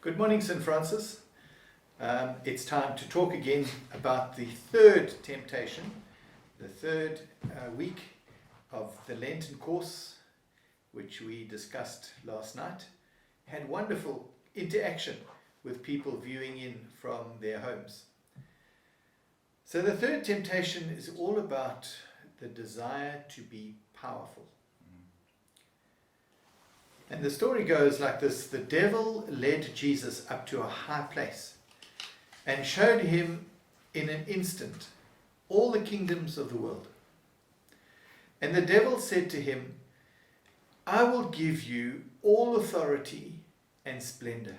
Good morning, St. Francis. It's time to talk again about the third temptation, the third week of the Lent Course, which we discussed last night. Had wonderful interaction with people viewing in from their homes. So the third temptation is all about the desire to be powerful. And the story goes like this: the devil led Jesus up to a high place and showed him in an instant all the kingdoms of the world. And the devil said to him, "I will give you all authority and splendor.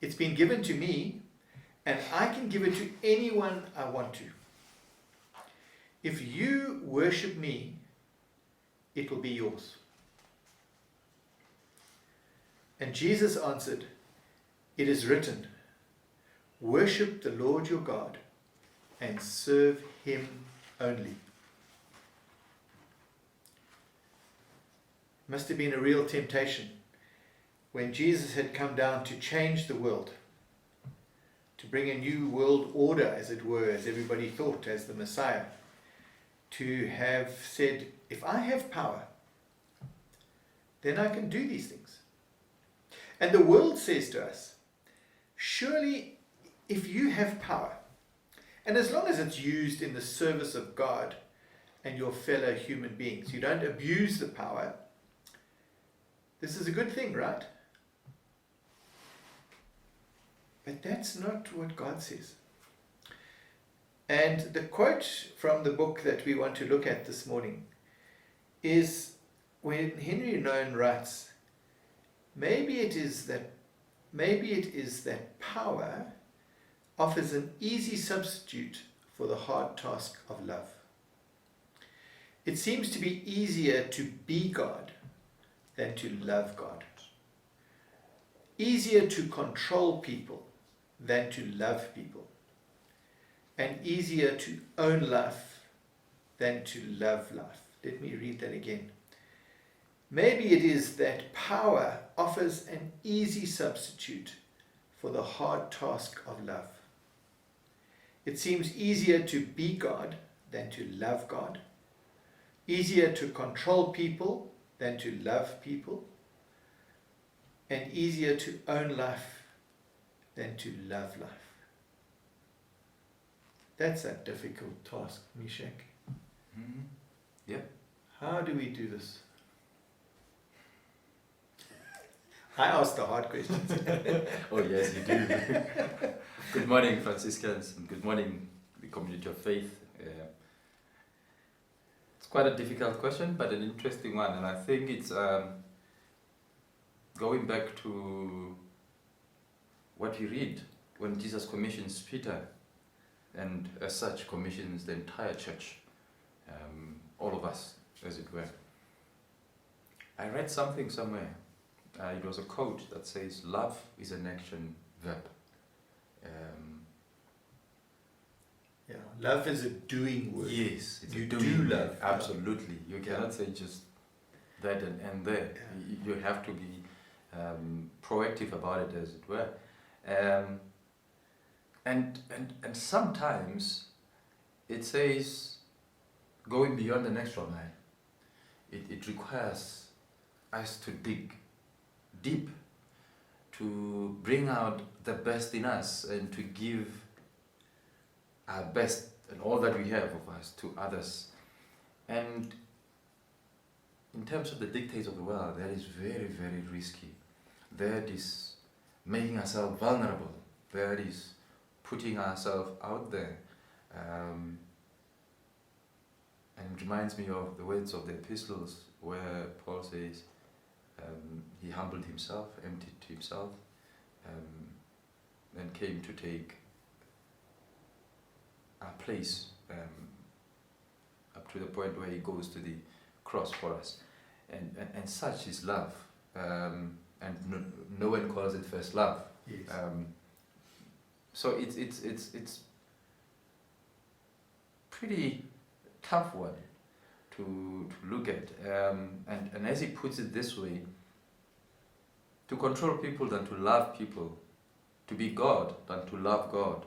It's been given to me, and I can give it to anyone I want to. If you worship me, it will be yours." And Jesus answered, "It is written, worship the Lord your God and serve him only." Must have been a real temptation when Jesus had come down to change the world, to bring a new world order, as it were, as everybody thought, as the Messiah, to have said, if I have power, then I can do these things. And the world says to us, surely if you have power, and as long as it's used in the service of God and your fellow human beings, you don't abuse the power, this is a good thing, right? But that's not what God says. And the quote from the book that we want to look at this morning is when Henri Nouwen writes, Maybe it is that power offers an easy substitute for the hard task of love. It seems to be easier to be God than to love God. Easier to control people than to love people. And easier to own life than to love life. Let me read that again. Maybe it is that power offers an easy substitute for the hard task of love. It seems easier to be God than to love God, easier to control people than to love people, and easier to own life than to love life. That's a difficult task, Meshach. Mm-hmm. Yeah. How do we do this? I asked the hard questions. Oh yes, you do. Good morning, Franciscans, and good morning, the community of faith. It's quite a difficult question, but an interesting one, and I think it's going back to what we read when Jesus commissions Peter, and as such commissions the entire church, all of us, as it were. I read something somewhere. It was a quote that says, "Love is an action verb." Yeah, love is a doing word. Yes, it's you a doing do word. love. Absolutely. You cannot say just that and there. Yeah. You have to be proactive about it, as it were. And sometimes it says going beyond the next mile. It requires us to dig deep, to bring out the best in us and to give our best and all that we have of us to others. And in terms of the dictates of the world, that is very, very risky. That is making ourselves vulnerable. That is putting ourselves out there. And it reminds me of the words of the epistles where Paul says, he humbled himself, emptied himself, and came to take our place up to the point where he goes to the cross for us. And such is love. And no one calls it first love. Yes. So it's pretty tough one to look at. And as he puts it this way, to control people than to love people, to be God than to love God.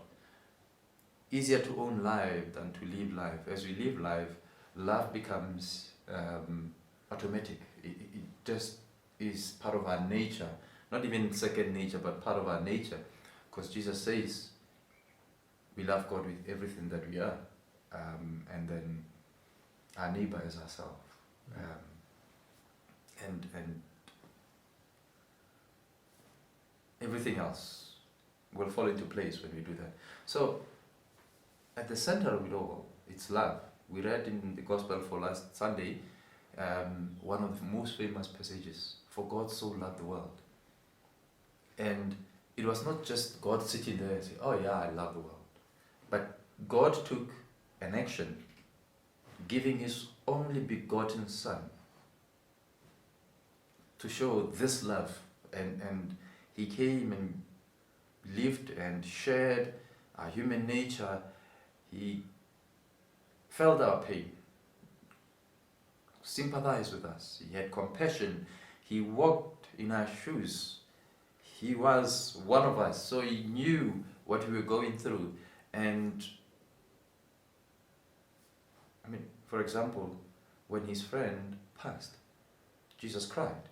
Easier to own life than to live life. As we live life, love becomes automatic. It just is part of our nature, not even second nature, but part of our nature. Because Jesus says we love God with everything that we are, and then our neighbor is ourselves. And everything else will fall into place when we do that. So, at the center of it all, it's love. We read in the Gospel for last Sunday, one of the most famous passages, "For God so loved the world." And it was not just God sitting there and saying, "Oh yeah, I love the world." But God took an action, giving His only begotten Son to show this love. And He came and lived and shared our human nature. He felt our pain, sympathized with us. He had compassion. He walked in our shoes. He was one of us, so He knew what we were going through. And I mean, for example, when His friend passed, Jesus cried.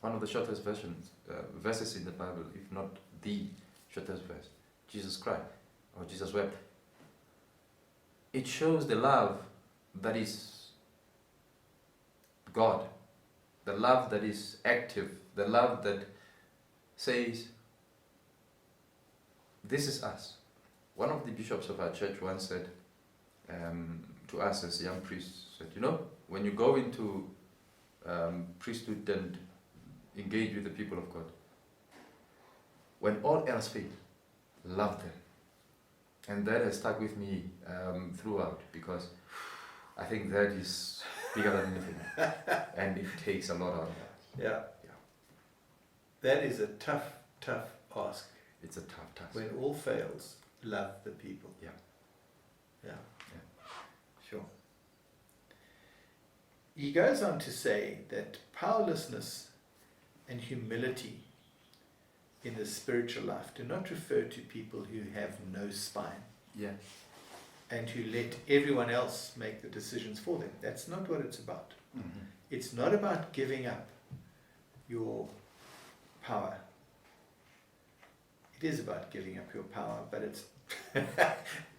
One of the shortest verses in the Bible, if not the shortest verse. Jesus cried, or Jesus wept. It shows the love that is God, the love that is active, the love that says, "This is us." One of the bishops of our church once said to us as young priests, said, when you go into priesthood and engage with the people of God, when all else fails, love them. And that has stuck with me throughout, because I think that is bigger than anything. And it takes a lot out of us. Yeah. That is a tough ask. It's a tough task. When all fails, love the people. Yeah. Sure. He goes on to say that powerlessness and humility in the spiritual life do not refer to people who have no spine. Yeah. And who let everyone else make the decisions for them. That's not what it's about. Mm-hmm. It's not about giving up your power. It is about giving up your power, but it's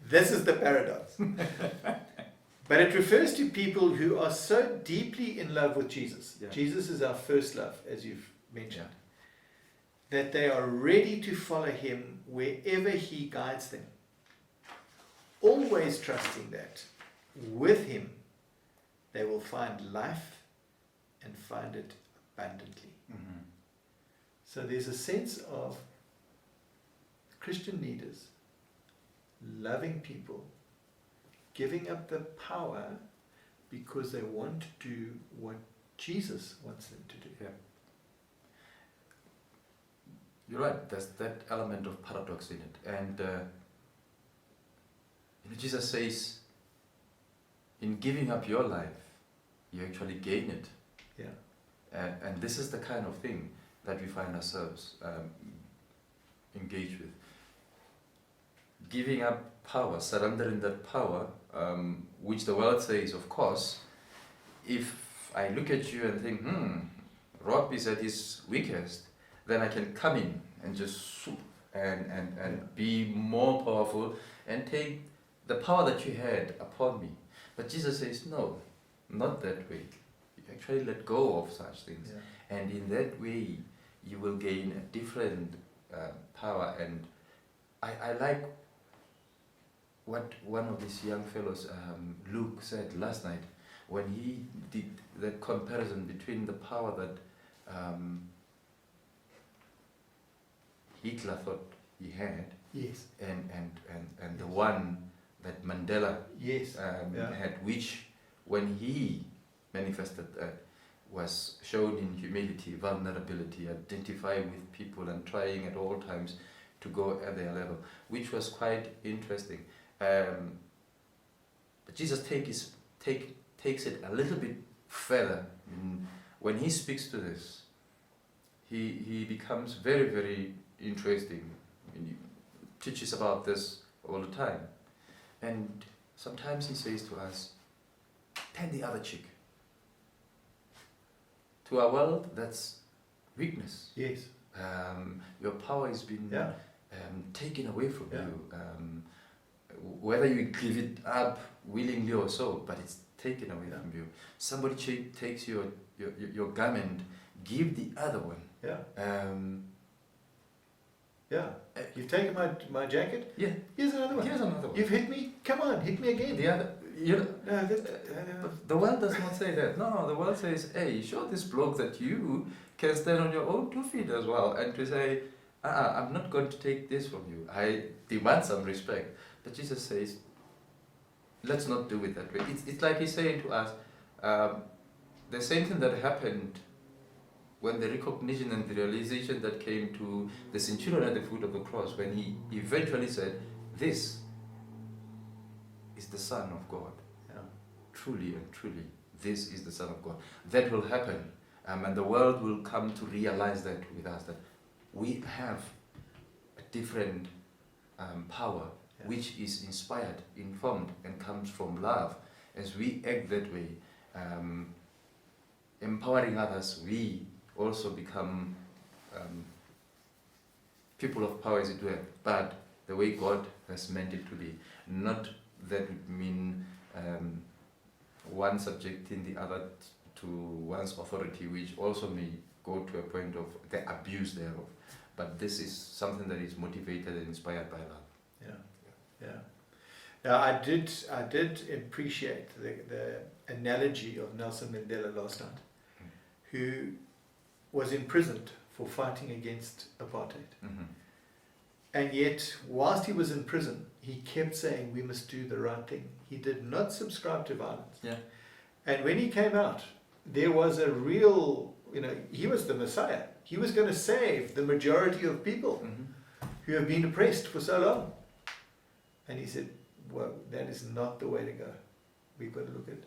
this is the paradox. But it refers to people who are so deeply in love with Jesus. Yeah. Jesus is our first love, as you've mentioned. That they are ready to follow Him wherever He guides them. Always trusting that with Him they will find life and find it abundantly. Mm-hmm. So there's a sense of Christian leaders loving people, giving up the power because they want to do what Jesus wants them to do. Yeah. You're right, there's that element of paradox in it. And Jesus says, in giving up your life, you actually gain it. Yeah. And this is the kind of thing that we find ourselves engaged with. Giving up power, surrendering that power, which the world says, of course, if I look at you and think, Rob is at his weakest, then I can come in and just swoop and be more powerful and take the power that you had upon me. But Jesus says, no, not that way. You actually let go of such things. Yeah. And in that way, you will gain a different power. And I like what one of these young fellows, Luke, said last night when he did that comparison between the power that Hitler thought he had, Yes. and the one that Mandela Yes. had, which when he manifested that was shown in humility, vulnerability, identifying with people and trying at all times to go at their level, which was quite interesting. But Jesus takes it a little bit further. When he speaks to this, he becomes very, very interesting. I mean, he teaches about this all the time. And sometimes he says to us, turn the other cheek. To our world, that's weakness. Yes. Your power has been Yeah. taken away from Yeah. you. Whether you give it up willingly or so, but it's taken away Yeah. from you. Somebody takes your garment, give the other one. Yeah. Uh, You've taken my jacket. yeah, Here's another one. here's another one. You've hit me. Come on, hit me again. The other, you know, No, but the world does not say that. No, the world says, hey, show this bloke that you can stand on your own 2 feet as well, and to say, I'm not going to take this from you. I demand some respect. But Jesus says, let's not do it that way. It's like he's saying to us, the same thing that happened when the recognition and the realization that came to the centurion at the foot of the cross, when he eventually said, this is the Son of God. Yeah. Truly and truly, this is the Son of God. That will happen, and the world will come to realize that with us, that we have a different power, Yeah. which is inspired, informed, and comes from love. As we act that way, empowering others, we also become people of power, as it were, but the way God has meant it to be. Not that would mean one subjecting the other to one's authority, which also may go to a point of the abuse thereof. But this is something that is motivated and inspired by love. Yeah. Now, I did appreciate the analogy of Nelson Mandela last night, who was imprisoned for fighting against apartheid. Mm-hmm. And yet, whilst he was in prison, he kept saying, we must do the right thing. He did not subscribe to violence. Yeah. And when he came out, there was a real, he was the Messiah. He was going to save the majority of people Mm-hmm. who have been oppressed for so long. And he said, well, that is not the way to go. We've got to look at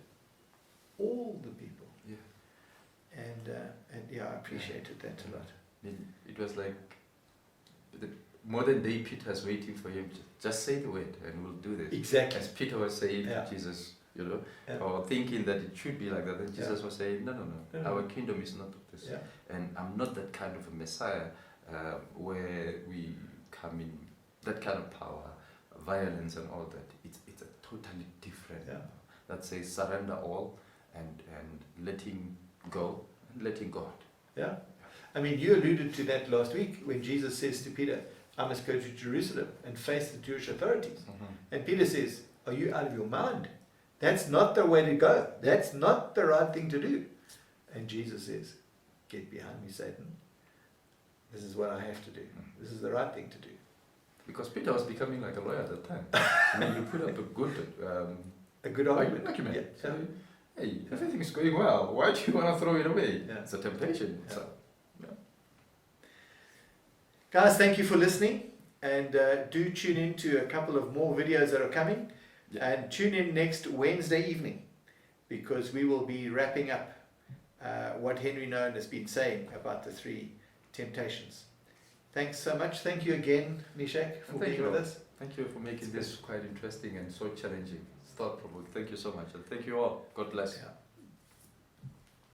all the people. Yeah. And yeah, I appreciated that a lot. It was like the modern day Peter's waiting for him. Just say the word and we'll do this. Exactly. As Peter was saying Yeah. to Jesus, Yeah. or thinking that it should be like that. And Jesus Yeah. was saying, no. No. Our kingdom is not of this. Yeah. And I'm not that kind of a Messiah where we come in that kind of power, violence and all that. It's a totally different. Yeah. That says surrender all and letting go and letting God. Yeah. I mean, you alluded to that last week when Jesus says to Peter, I must go to Jerusalem and face the Jewish authorities. Mm-hmm. And Peter says, are you out of your mind? That's not the way to go. That's not the right thing to do. And Jesus says, get behind me, Satan. This is what I have to do. This is the right thing to do. Because Peter was becoming like a lawyer at that time. I mean, you put up A good argument. argument. Yeah. So, hey, everything's going well. Why do you want to throw it away? Yeah. It's a temptation. Yeah. So, Guys, thank you for listening. And do tune in to a couple of more videos that are coming. Yeah. And tune in next Wednesday evening, because we will be wrapping up what Henri Nouwen has been saying about the 3 temptations. Thanks so much. Thank you again, Mishak, for Thank being you. with us. Thank you for making It's this quite interesting and so challenging. It's thought-provoking. Thank you so much. And thank you all. God bless. Yeah.